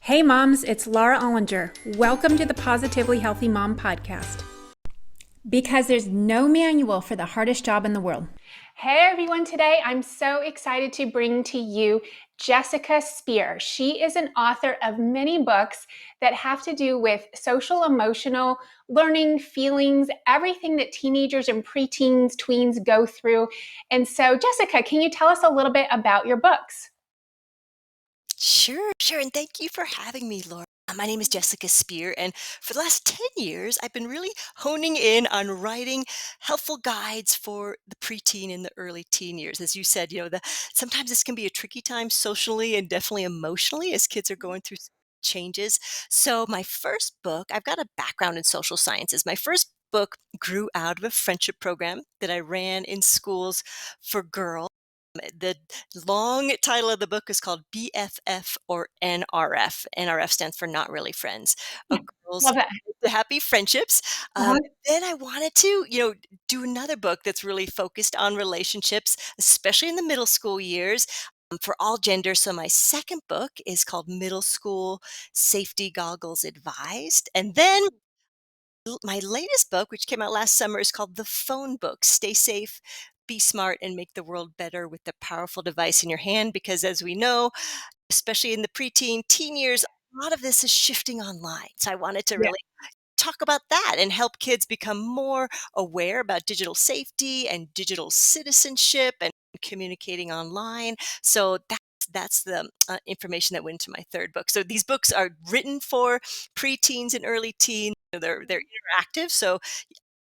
Hey moms, it's Laura Ollinger. Welcome to the Positively Healthy Mom podcast. Because there's no manual for the hardest job in the world. Hey everyone, today I'm so excited to bring to you Jessica Speer. She is an author of many books that have to do with social, emotional, learning, feelings, everything that teenagers and preteens, tweens go through. And so, Jessica, can you tell us a little bit about your books? Sure. And thank you for having me, Laura. My name is Jessica Speer, and for the last 10 years, I've been really honing in on writing helpful guides for the preteen and the early teen years. As you said, sometimes this can be a tricky time socially and definitely emotionally as kids are going through changes. So, my first book, I've got a background in social sciences. My first book grew out of a friendship program that I ran in schools for girls. The long title of the book is called BFF or NRF. NRF stands for Not Really Friends. Girls Love that. the Happy Friendships. Uh-huh. Then I wanted to, do another book that's really focused on relationships, especially in the middle school years. For all genders. So, my second book is called Middle School Safety Goggles Advised. And then my latest book, which came out last summer, is called The Phone Book Stay Safe, Be Smart, and Make the World Better with the Powerful Device in Your Hand. Because as we know, especially in the preteen, teen years, a lot of this is shifting online. So I wanted to Yeah. really talk about that and help kids become more aware about digital safety and digital citizenship and communicating online. So that's the information that went into my third book. So these books are written for preteens and early teens. They're interactive, so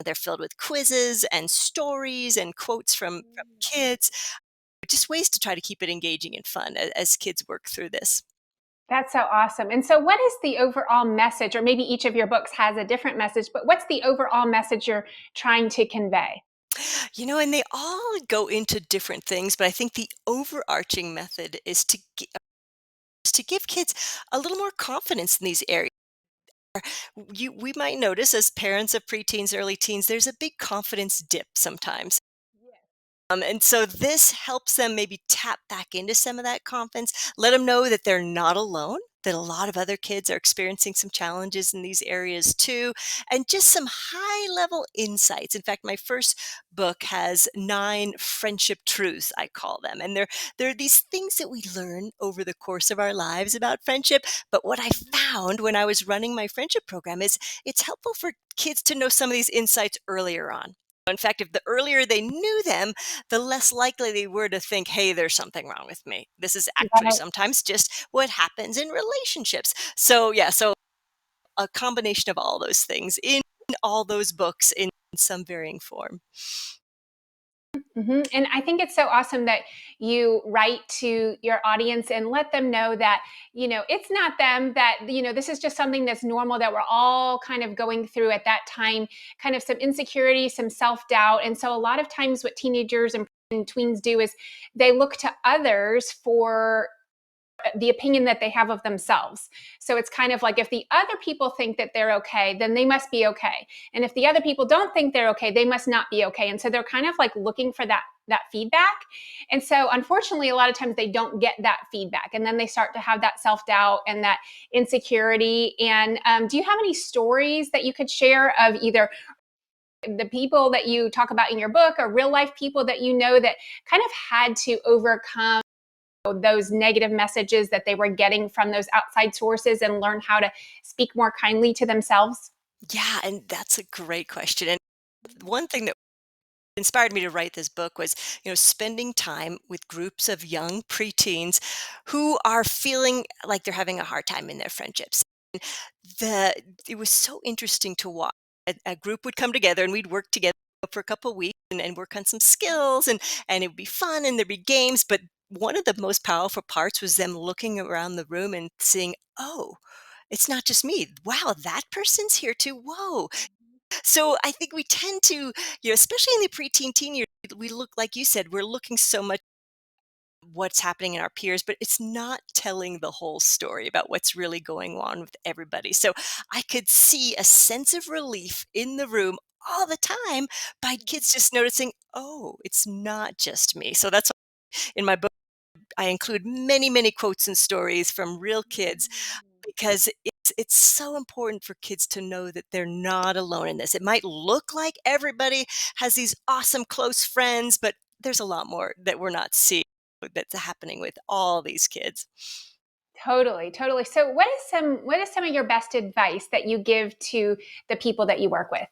they're filled with quizzes and stories and quotes from kids, just ways to try to keep it engaging and fun as kids work through this. That's so awesome. And so, what is the overall message? Or maybe each of your books has a different message, but what's the overall message you're trying to convey? And they all go into different things, but I think the overarching method is to give kids a little more confidence in these areas. We might notice as parents of preteens, early teens, there's a big confidence dip sometimes. And so this helps them maybe tap back into some of that confidence, let them know that they're not alone, that a lot of other kids are experiencing some challenges in these areas too, and just some high level insights. In fact, my first book has 9 friendship truths, I call them. And they're these things that we learn over the course of our lives about friendship. But what I found when I was running my friendship program is it's helpful for kids to know some of these insights earlier on. In fact, if the earlier they knew them, the less likely they were to think, hey, there's something wrong with me. This is actually Right. sometimes just what happens in relationships. So, yeah, so a combination of all those things in all those books in some varying form. And I think it's so awesome that you write to your audience and let them know that, it's not them, that, this is just something that's normal that we're all kind of going through at that time, kind of some insecurity, some self doubt. And so a lot of times what teenagers and tweens do is they look to others for the opinion that they have of themselves. So it's kind of like if the other people think that they're okay, then they must be okay. And if the other people don't think they're okay, they must not be okay. And so they're kind of like looking for that feedback. And so unfortunately a lot of times they don't get that feedback and then they start to have that self-doubt and that insecurity. And do you have any stories that you could share of either the people that you talk about in your book or real life people that that kind of had to overcome those negative messages that they were getting from those outside sources and learn how to speak more kindly to themselves? Yeah, and that's a great question. And one thing that inspired me to write this book was, spending time with groups of young preteens who are feeling like they're having a hard time in their friendships. The It was so interesting to watch. A group would come together and we'd work together for a couple of weeks and work on some skills and it would be fun and there'd be games. But one of the most powerful parts was them looking around the room and seeing, oh, it's not just me. Wow, that person's here too. Whoa. So I think we tend to, especially in the preteen teen years, we look like you said, we're looking so much what's happening in our peers, but it's not telling the whole story about what's really going on with everybody. So I could see a sense of relief in the room all the time by kids just noticing, oh, it's not just me. So that's why in my book, I include many, many quotes and stories from real kids because it's so important for kids to know that they're not alone in this. It might look like everybody has these awesome close friends, but there's a lot more that we're not seeing that's happening with all these kids. Totally, totally. So what is some of your best advice that you give to the people that you work with?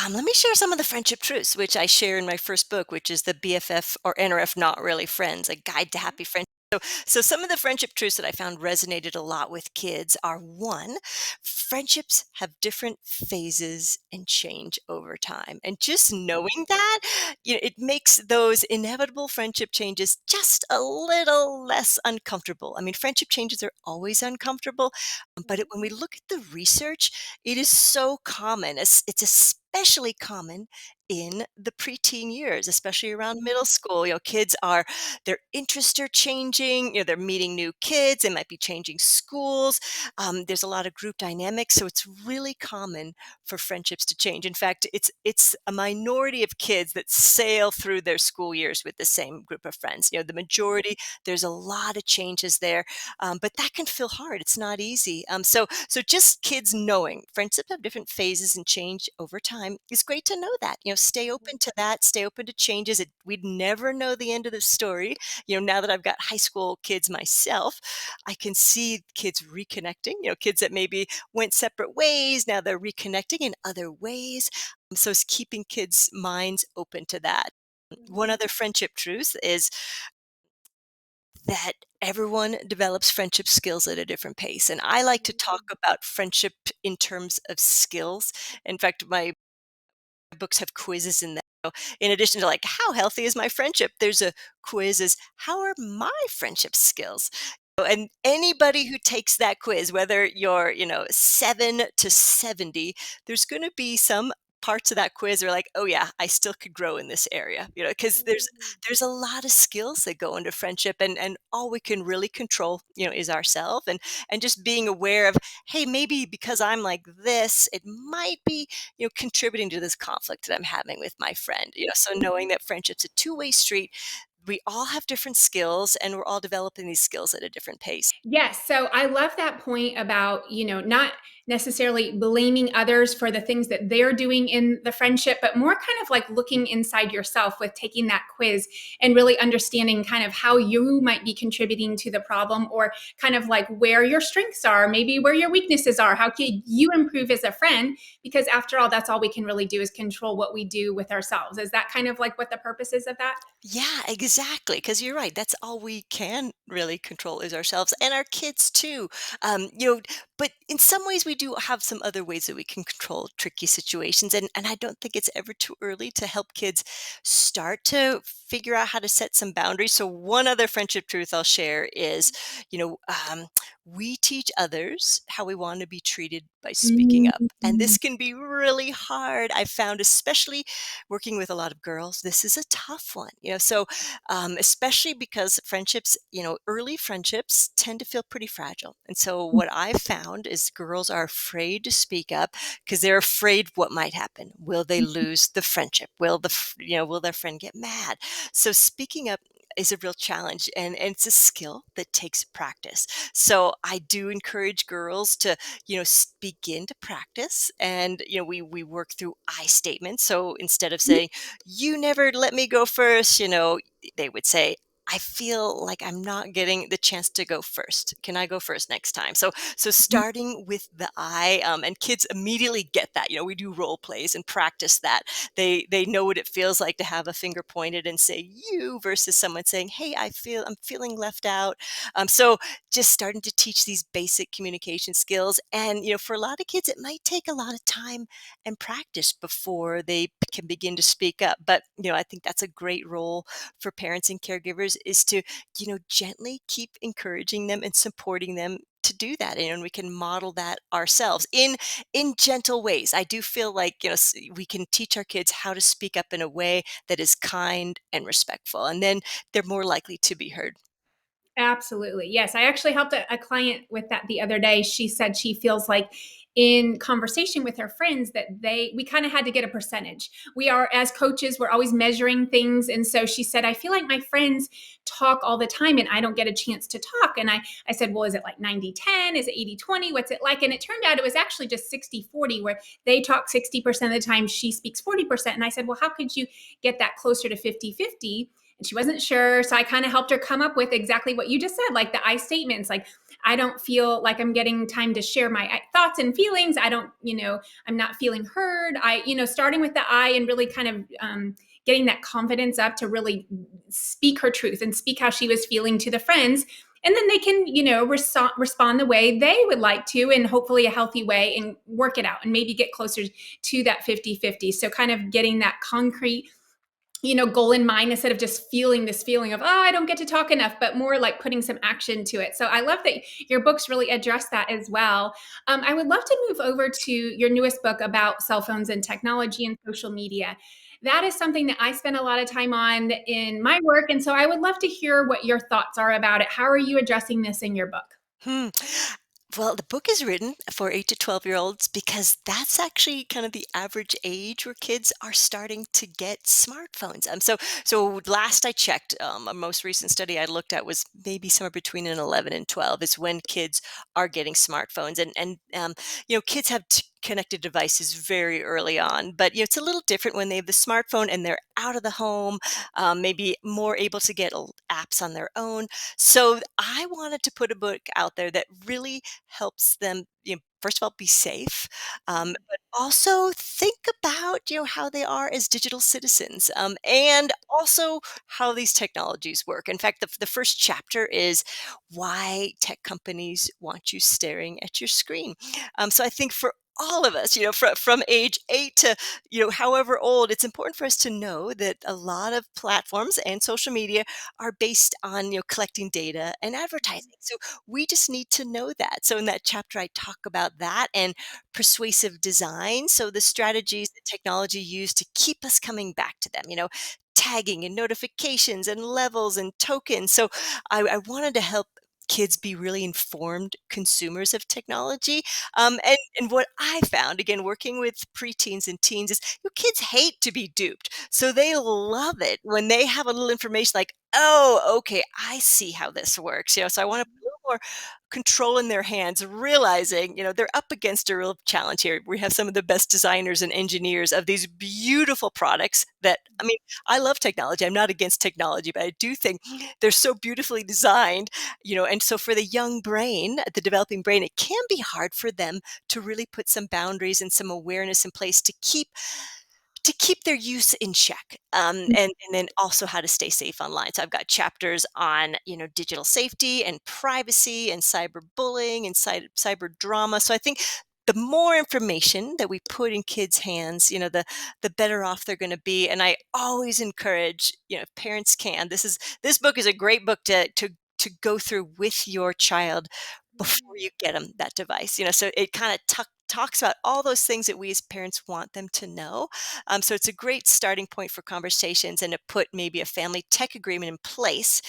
Let me share some of the friendship truths, which I share in my first book, which is the BFF or NRF Not Really Friends, a guide to happy friendship. So some of the friendship truths that I found resonated a lot with kids are one, friendships have different phases and change over time. And just knowing that, it makes those inevitable friendship changes just a little less uncomfortable. I mean, friendship changes are always uncomfortable, but when we look at the research, it is so common. It's especially common in the preteen years, especially around middle school. Kids are their interests are changing. They're meeting new kids. They might be changing schools. There's a lot of group dynamics, so it's really common for friendships to change. In fact, it's a minority of kids that sail through their school years with the same group of friends. The majority, there's a lot of changes there, but that can feel hard. It's not easy. So just kids knowing friendships have different phases and change over time. It's great to know that. Stay open to that. Stay open to changes. We'd never know the end of the story. Now that I've got high school kids myself, I can see kids reconnecting. Kids that maybe went separate ways, now they're reconnecting in other ways. So it's keeping kids' minds open to that. One other friendship truth is that everyone develops friendship skills at a different pace. And I like to talk about friendship in terms of skills. In fact, my books have quizzes in them. So in addition to like, how healthy is my friendship? There's a quiz is how are my friendship skills? And anybody who takes that quiz, whether you're, 7 to 70, there's going to be some parts of that quiz are like, oh yeah, I still could grow in this area, because there's a lot of skills that go into friendship, and all we can really control, is ourselves, and just being aware of, hey, maybe because I'm like this, it might be, contributing to this conflict that I'm having with my friend, so knowing that friendship's a two-way street. We all have different skills and we're all developing these skills at a different pace. Yes. So I love that point about, not necessarily blaming others for the things that they're doing in the friendship, but more kind of like looking inside yourself with taking that quiz and really understanding kind of how you might be contributing to the problem, or kind of like where your strengths are, maybe where your weaknesses are. How can you improve as a friend? Because after all, that's all we can really do is control what we do with ourselves. Is that kind of like what the purpose is of that? Yeah, exactly. Because you're right. That's all we can really control is ourselves and our kids too. But in some ways, we do have some other ways that we can control tricky situations. And I don't think it's ever too early to help kids start to figure out how to set some boundaries. So, one other friendship truth I'll share is, you know, um, we teach others how we want to be treated by speaking up. And Mm. this can be really hard. I found, especially working with a lot of girls, this is a tough one, so especially because friendships, early friendships tend to feel pretty fragile. And so what I've found is girls are afraid to speak up because they're afraid what might happen. Will they lose the friendship? Will their friend get mad? So speaking up is a real challenge, and it's a skill that takes practice. So I do encourage girls to, begin to practice, and we work through I statements. So instead of saying, you never let me go first, they would say, I feel like I'm not getting the chance to go first. Can I go first next time? So starting with the I, and kids immediately get that. We do role plays and practice that. They know what it feels like to have a finger pointed and say you versus someone saying, hey, I'm feeling left out. So just starting to teach these basic communication skills. And for a lot of kids, it might take a lot of time and practice before they can begin to speak up. But, I think that's a great role for parents and caregivers is to, gently keep encouraging them and supporting them to do that. And we can model that ourselves in gentle ways. I do feel like, we can teach our kids how to speak up in a way that is kind and respectful, and then they're more likely to be heard. Absolutely. Yes. I actually helped a client with that the other day. She said she feels like in conversation with her friends that we kind of had to get a percentage. We are, as coaches, we're always measuring things. And so she said, I feel like my friends talk all the time and I don't get a chance to talk. And I said, well, is it like 90-10? Is it 80-20? What's it like? And it turned out it was actually just 60-40, where they talk 60% of the time, she speaks 40%. And I said, well, how could you get that closer to 50-50? And she wasn't sure. So I kind of helped her come up with exactly what you just said, like the I statements, like, I don't feel like I'm getting time to share my thoughts and feelings. I don't, I'm not feeling heard. Starting with the I and really kind of getting that confidence up to really speak her truth and speak how she was feeling to the friends. And then they can, respond the way they would like to, and hopefully a healthy way, and work it out and maybe get closer to that 50-50. So kind of getting that concrete goal in mind, instead of just feeling this feeling of, oh, I don't get to talk enough, but more like putting some action to it. So I love that your books really address that as well. I would love to move over to your newest book about cell phones and technology and social media. That is something that I spend a lot of time on in my work. And so I would love to hear what your thoughts are about it. How are you addressing this in your book? Hmm. Well, the book is written for 8 to 12-year-olds because that's actually kind of the average age where kids are starting to get smartphones. So last I checked, a most recent study I looked at was maybe somewhere between an 11 and 12 is when kids are getting smartphones, and kids have connected devices very early on, but it's a little different when they have the smartphone and they're out of the home, maybe more able to get apps on their own. So I wanted to put a book out there that really helps them, first of all, be safe, but also think about, how they are as digital citizens, and also how these technologies work. In fact, the first chapter is why tech companies want you staring at your screen. So I think for all of us, from age 8 to, however old, it's important for us to know that a lot of platforms and social media are based on, collecting data and advertising. So we just need to know that. So in that chapter, I talk about that and persuasive design. So the strategies that technology use to keep us coming back to them, tagging and notifications and levels and tokens. So I wanted to help kids be really informed consumers of technology. And what I found, again, working with preteens and teens, is kids hate to be duped. So they love it when they have a little information like, oh, okay, I see how this works. So I want to put a little more control in their hands, realizing, they're up against a real challenge here. We have some of the best designers and engineers of these beautiful products that, I mean, I love technology. I'm not against technology, but I do think they're so beautifully designed, and so for the young brain, the developing brain, it can be hard for them to really put some boundaries and some awareness in place to keep their use in check, and then also how to stay safe online. So I've got chapters on, digital safety and privacy and cyberbullying and cyber drama. So I think the more information that we put in kids' hands, the better off they're going to be. And I always encourage, if parents can, this book is a great book to go through with your child before you get them that device. So it kind of talks about all those things that we as parents want them to know. So it's a great starting point for conversations, and to put maybe a family tech agreement in place,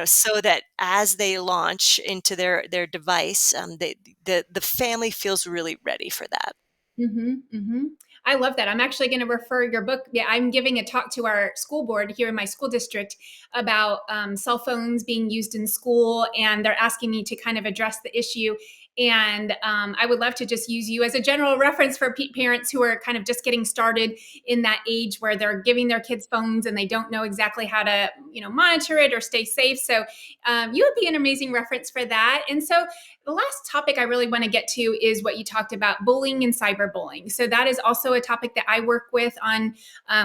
so that as they launch into their device, the family feels really ready for that. Mm-hmm. I love that. I'm actually going to refer your book. Yeah, I'm giving a talk to our school board here in my school district about cell phones being used in school, and they're asking me to kind of address the issue. And I would love to just use you as a general reference for parents who are kind of just getting started in that age where they're giving their kids phones and they don't know exactly how to, monitor it or stay safe. So you would be an amazing reference for that. And so the last topic I really want to get to is what you talked about, bullying and cyberbullying. So that is also a topic that I work with on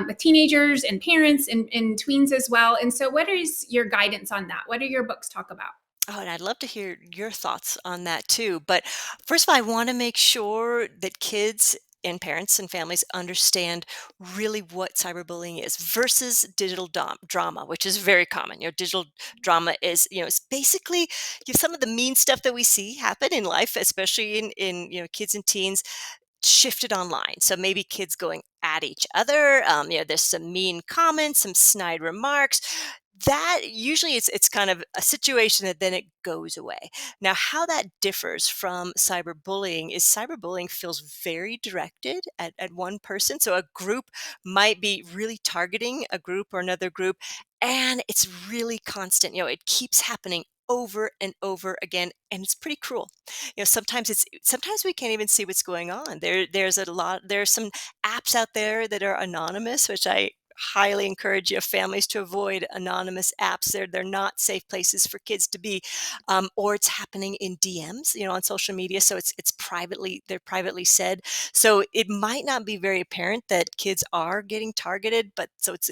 with teenagers and parents and tweens as well. And so, what is your guidance on that? What do your books talk about? Oh, and I'd love to hear your thoughts on that too. But first of all, I want to make sure that kids and parents and families understand really what cyberbullying is versus digital drama, which is very common. Digital drama is, it's basically, some of the mean stuff that we see happen in life, especially in kids and teens, shifted online. So maybe kids going at each other. There's some mean comments, some snide remarks. that usually it's kind of a situation that then it goes away. Now, how that differs from cyberbullying is cyberbullying feels very directed at one person. So a group might be really targeting a group or another group, and it's really constant. It keeps happening over and over again, and it's pretty cruel. Sometimes we can't even see what's going on. There's some apps out there that are anonymous, which I highly encourage families to avoid anonymous apps. They're not safe places for kids to be, or it's happening in DMs, on social media. So they're privately said. So it might not be very apparent that kids are getting targeted, but so it's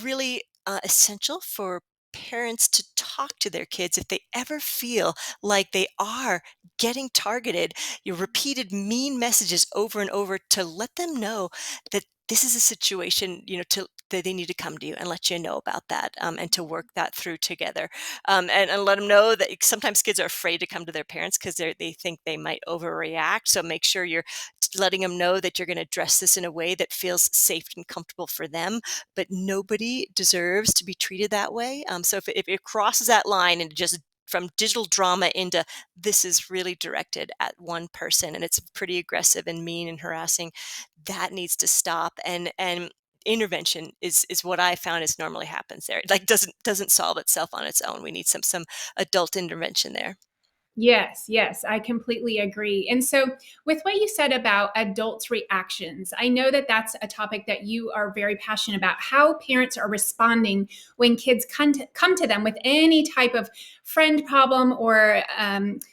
really essential for parents to talk to their kids if they ever feel like they are getting targeted, your repeated mean messages over and over, to let them know that this is a situation, that they need to come to you and let you know about that, and to work that through together, and let them know that sometimes kids are afraid to come to their parents because they think they might overreact. So make sure you're letting them know that you're going to address this in a way that feels safe and comfortable for them, but nobody deserves to be treated that way. So if it crosses that line and just from digital drama into this is really directed at one person and it's pretty aggressive and mean and harassing, that needs to stop. And intervention is what I found is normally happens there. Like doesn't solve itself on its own. We need some adult intervention there. Yes, yes, I completely agree. And so, with what you said about adults' reactions, I know that that's a topic that you are very passionate about, how parents are responding when kids come to them with any type of friend problem or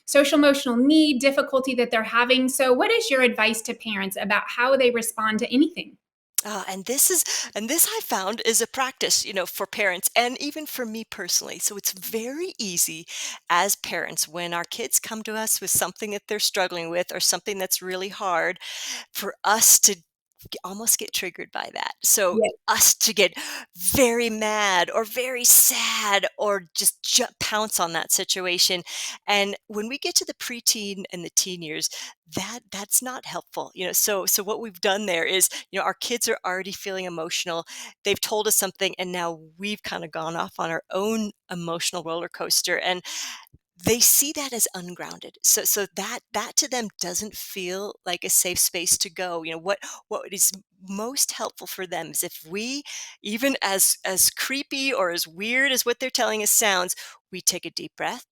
social emotional need, difficulty that they're having. So, what is your advice to parents about how they respond to anything? And this I found is a practice, for parents and even for me personally. So it's very easy as parents when our kids come to us with something that they're struggling with or something that's really hard for us to almost get triggered by that. So Yes. us to get very mad or very sad or just pounce on that situation. And when we get to the preteen and the teen years, that's not helpful. So what we've done there is, our kids are already feeling emotional. They've told us something, and now we've kind of gone off on our own emotional roller coaster. And they see that as ungrounded. So that to them doesn't feel like a safe space to go. What is most helpful for them is if we, even as creepy or as weird as what they're telling us sounds, we take a deep breath,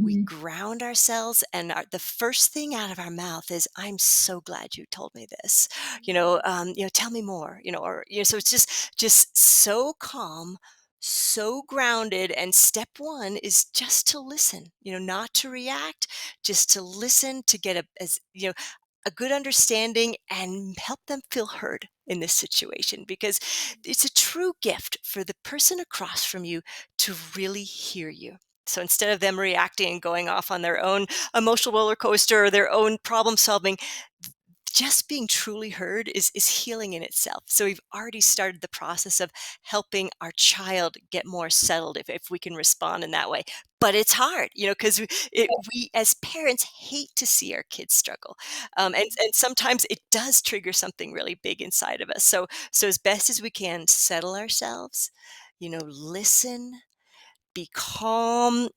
we Mhm. ground ourselves, and the first thing out of our mouth is, "I'm so glad you told me this." Tell me more. So it's just so calm, so grounded. And step one is just to listen. Not to react, just to listen, to get a good understanding and help them feel heard in this situation, because it's a true gift for the person across from you to really hear you. So instead of them reacting and going off on their own emotional roller coaster or their own problem solving, just being truly heard is healing in itself. So we've already started the process of helping our child get more settled if we can respond in that way. But it's hard, because we as parents hate to see our kids struggle, and sometimes it does trigger something really big inside of us. So as best as we can, settle ourselves, listen, be calm,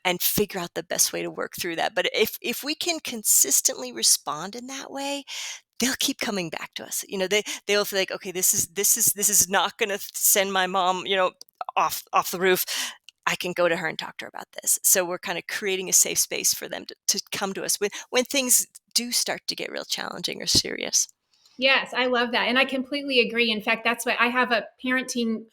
and figure out the best way to work through that. But if we can consistently respond in that way, they'll keep coming back to us. They'll feel like, okay, this is not going to send my mom, off the roof. I can go to her and talk to her about this. So we're kind of creating a safe space for them to come to us when things do start to get real challenging or serious. Yes, I love that. And I completely agree. In fact, that's why I have a parenting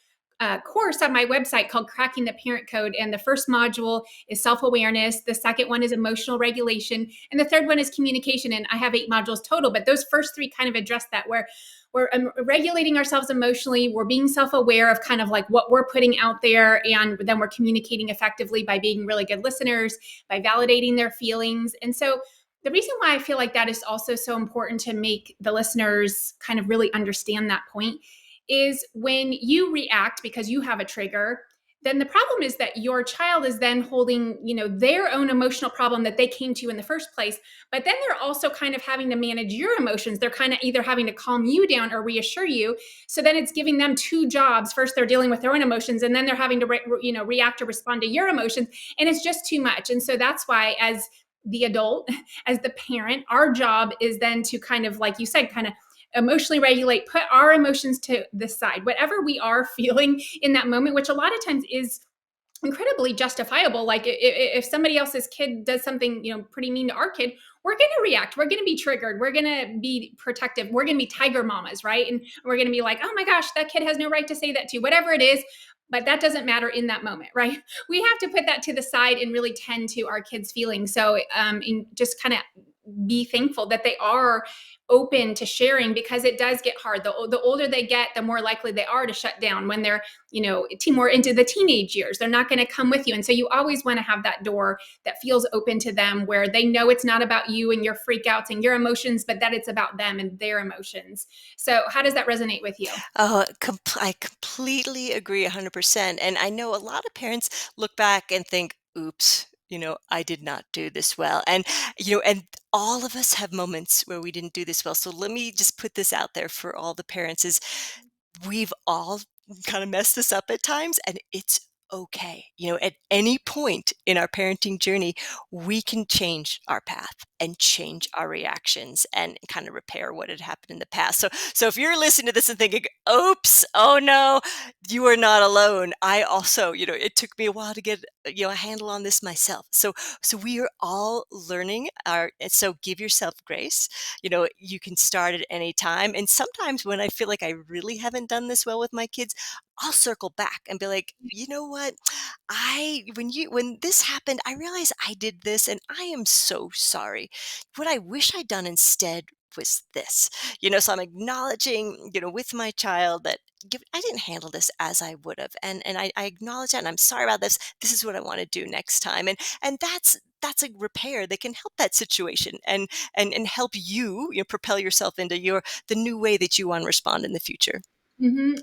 course on my website called Cracking the Parent Code. And the first module is self awareness. The second one is emotional regulation. And the third one is communication. And I have 8 modules total. But those first three kind of address that, where we're regulating ourselves emotionally. We're being self aware of kind of like what we're putting out there. And then we're communicating effectively by being really good listeners, by validating their feelings. And so, the reason why I feel like that is also so important to make the listeners kind of really understand that point is when you react because you have a trigger, then the problem is that your child is then holding, their own emotional problem that they came to in the first place. But then they're also kind of having to manage your emotions. They're kind of either having to calm you down or reassure you. So then it's giving them two jobs. First, they're dealing with their own emotions, and then they're having to, react or respond to your emotions. And it's just too much. And so that's why, as the adult, as the parent, our job is then to kind of, like you said, kind of emotionally regulate, put our emotions to the side, whatever we are feeling in that moment, which a lot of times is incredibly justifiable. Like if somebody else's kid does something, pretty mean to our kid, we're going to react, we're going to be triggered, we're going to be protective, we're going to be tiger mamas, right? And we're going to be like, oh my gosh, that kid has no right to say that to you, whatever it is. But that doesn't matter in that moment, right? We have to put that to the side and really tend to our kids' feelings. So and just kind of be thankful that they are open to sharing, because it does get hard. The older they get, the more likely they are to shut down when they're, more into the teenage years. They're not going to come with you. And so you always want to have that door that feels open to them, where they know it's not about you and your freakouts and your emotions, but that it's about them and their emotions. So how does that resonate with you? Oh, I completely agree 100%. And I know a lot of parents look back and think, oops, I did not do this well. And all of us have moments where we didn't do this well. So let me just put this out there for all the parents is we've all kind of messed this up at times, and it's okay. At any point in our parenting journey, we can change our path and change our reactions and kind of repair what had happened in the past. So if you're listening to this and thinking, oops, oh no, you are not alone. I also, it took me a while to get, a handle on this myself. So we are all learning so give yourself grace. You can start at any time. And sometimes when I feel like I really haven't done this well with my kids, I'll circle back and be like, you know what? When this happened, I realized I did this and I am so sorry. What I wish I'd done instead was this. So I'm acknowledging, with my child that I didn't handle this as I would have. And I acknowledge that and I'm sorry about this. This is what I want to do next time. And that's a repair that can help that situation and help you, propel yourself into the new way that you want to respond in the future.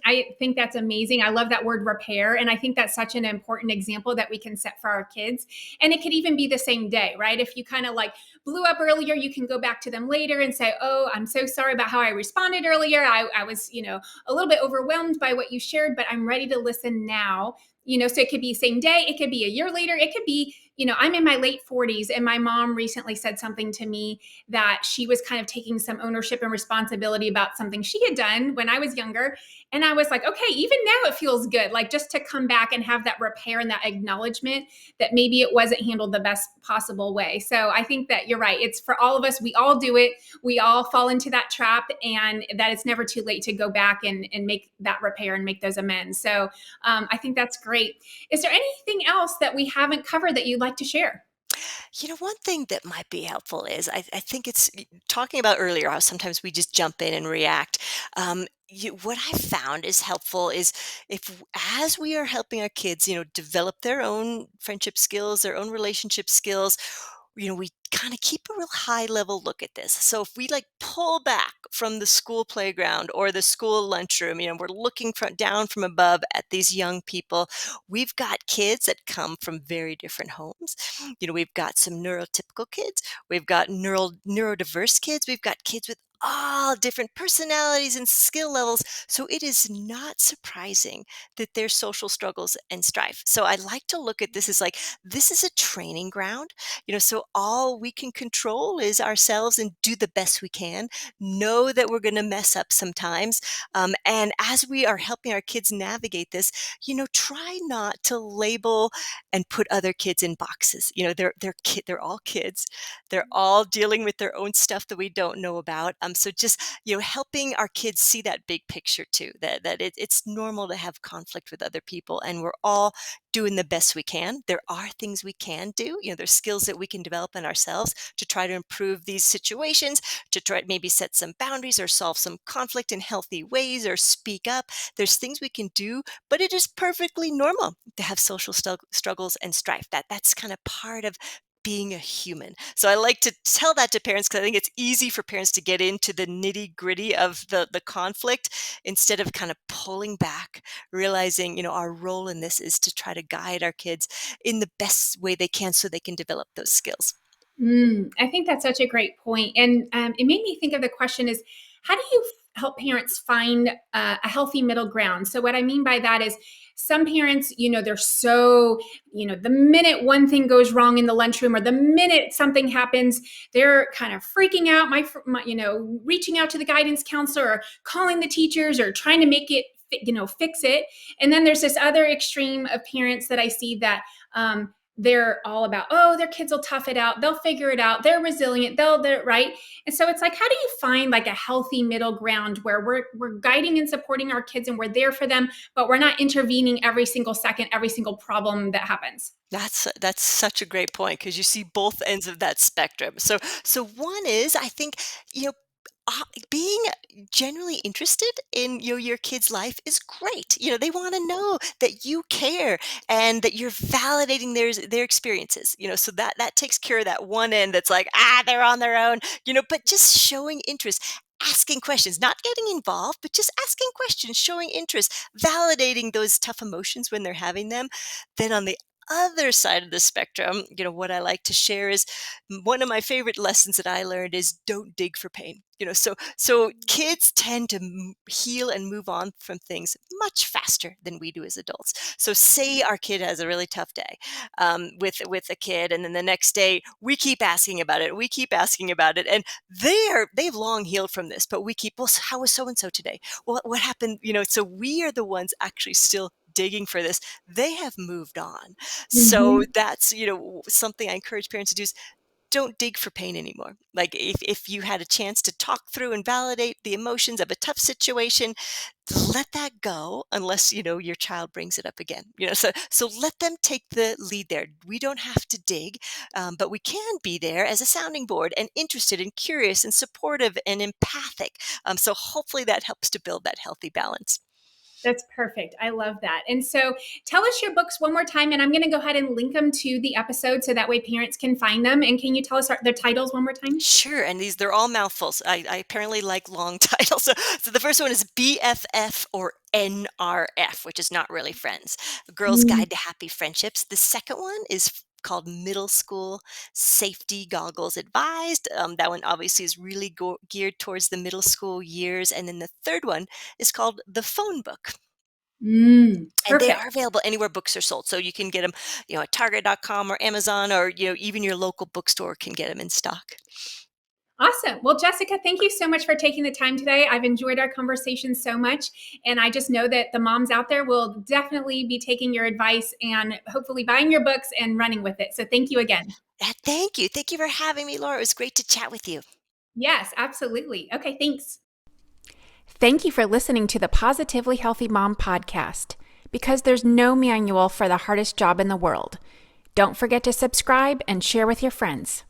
I think that's amazing. I love that word repair. And I think that's such an important example that we can set for our kids. And it could even be the same day, right? If you kind of like blew up earlier, you can go back to them later and say, oh, I'm so sorry about how I responded earlier. I was, a little bit overwhelmed by what you shared, but I'm ready to listen now. So it could be same day, it could be a year later, it could be, I'm in my late 40s, and my mom recently said something to me that she was kind of taking some ownership and responsibility about something she had done when I was younger. And I was like, okay, even now it feels good, like just to come back and have that repair and that acknowledgement that maybe it wasn't handled the best possible way. So I think that you're right. It's for all of us. We all do it. We all fall into that trap, and that it's never too late to go back and make that repair and make those amends. So I think that's great. Is there anything else that we haven't covered that you'd like to share? One thing that might be helpful is I think it's talking about earlier how sometimes we just jump in and react. What I found is helpful is if as we are helping our kids, develop their own friendship skills, their own relationship skills, we kind of keep a real high level look at this. So if we like pull back from the school playground or the school lunchroom, we're looking down from above at these young people. We've got kids that come from very different homes. We've got some neurotypical kids. We've got neurodiverse kids. We've got kids with all different personalities and skill levels. So it is not surprising that there's social struggles and strife. So I like to look at this as like, this is a training ground, so all we can control is ourselves and do the best we can. Know that we're going to mess up sometimes. And as we are helping our kids navigate this, try not to label and put other kids in boxes. They're all kids. They're all dealing with their own stuff that we don't know about. So just helping our kids see that big picture too. It's normal to have conflict with other people, and we're all doing the best we can. There are things we can do. There's skills that we can develop in ourselves to try to improve these situations, to try to maybe set some boundaries or solve some conflict in healthy ways or speak up. There's things we can do, but it is perfectly normal to have social struggles and strife. That's kind of part of being a human. So I like to tell that to parents because I think it's easy for parents to get into the nitty-gritty of the conflict instead of kind of pulling back, realizing, our role in this is to try to guide our kids in the best way they can so they can develop those skills. I think that's such a great point. And it made me think of the question is, how do you help parents find a healthy middle ground? So what I mean by that is some parents, they're so, the minute one thing goes wrong in the lunchroom or the minute something happens, they're kind of freaking out, reaching out to the guidance counselor or calling the teachers or trying to make it, fix it. And then there's this other extreme of parents that I see that, they're all about, oh, their kids will tough it out, they'll figure it out, they're resilient, they're right. And so it's like, how do you find like a healthy middle ground where we're guiding and supporting our kids and we're there for them, but we're not intervening every single second, every single problem that happens? That's such a great point because you see both ends of that spectrum. So one is, I think, you know being genuinely interested in your kid's life is great. They want to know that you care and that you're validating their experiences. So that takes care of that one end that's like, they're on their own. But just showing interest, asking questions, not getting involved, but just asking questions, showing interest, validating those tough emotions when they're having them. Then on the other side of the spectrum, what I like to share is one of my favorite lessons that I learned is don't dig for pain. So kids tend to heal and move on from things much faster than we do as adults. So say our kid has a really tough day with a kid, and then the next day we keep asking about it. We keep asking about it, and they've long healed from this. But we keep, well, how was so and so today? Well, what happened? So we are the ones actually still digging for this. They have moved on. So Mm-hmm. that's, something I encourage parents to do is don't dig for pain anymore. Like if you had a chance to talk through and validate the emotions of a tough situation, let that go unless, your child brings it up again. So let them take the lead there. We don't have to dig, but we can be there as a sounding board and interested and curious and supportive and empathic. So hopefully that helps to build that healthy balance. That's perfect. I love that. And so tell us your books one more time, and I'm going to go ahead and link them to the episode so that way parents can find them. And can you tell us their titles one more time? Sure, and they're all mouthfuls. I apparently like long titles. So the first one is BFF or NRF, which is not really friends. A Girl's Mm. Guide to Happy Friendships. The second one is called Middle School Safety Goggles Advised. That one obviously is really geared towards the middle school years. And then the third one is called The Phone Book. And they are Perfect. available anywhere books are sold. So you can get them, at Target.com or Amazon, or, even your local bookstore can get them in stock. Awesome. Well, Jessica, thank you so much for taking the time today. I've enjoyed our conversation so much. And I just know that the moms out there will definitely be taking your advice and hopefully buying your books and running with it. So thank you again. Thank you. Thank you for having me, Laura. It was great to chat with you. Yes, absolutely. Okay, thanks. Thank you for listening to the Positively Healthy Mom podcast. Because there's no manual for the hardest job in the world. Don't forget to subscribe and share with your friends.